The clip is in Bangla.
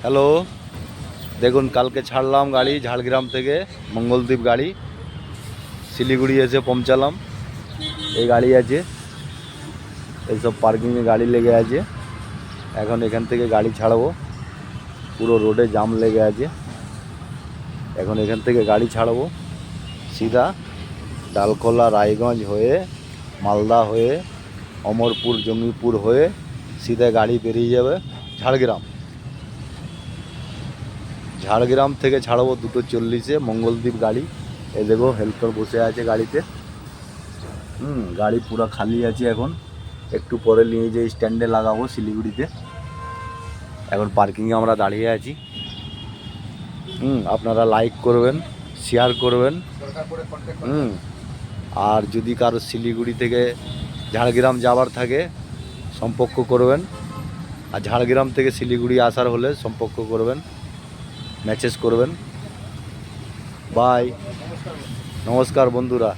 হ্যালো, দেখুন কালকে ছাড়লাম গাড়ি ঝাড়গ্রাম থেকে মঙ্গলদ্বীপ গাড়ি, শিলিগুড়ি এসে পৌঁছালাম। এই গাড়ি আছে, এইসব পার্কিংয়ে গাড়ি লেগে আছে। এখন এখান থেকে গাড়ি ছাড়বো, পুরো রোডে জাম লেগে আছে। এখন এখান থেকে গাড়ি ছাড়বো সিধা ডালখোলা রায়গঞ্জ হয়ে মালদা হয়ে অমরপুর জঙ্গিপুর হয়ে সিধা গাড়ি বেরিয়ে যাবে ঝাড়গ্রাম। ঝাড়গ্রাম থেকে ছাড়বো 2:40-এ মঙ্গলদ্বীপ গাড়ি। এই দেখো হেল্পার বসে আছে গাড়িতে। গাড়ি পুরো খালি আছে। এখন একটু পরে নিয়ে যেয়ে স্ট্যান্ডে লাগাবো শিলিগুড়িতে। এখন পার্কিংয়ে আমরা দাঁড়িয়ে আছি। আপনারা লাইক করবেন, শেয়ার করবেন। আর যদি কারো শিলিগুড়ি থেকে ঝাড়গ্রাম যাবার থাকে সম্পর্ক করবেন, আর ঝাড়গ্রাম থেকে শিলিগুড়ি আসার হলে সম্পর্ক করবেন, মেসেজ করবেন। বাই, নমস্কার বন্ধুরা।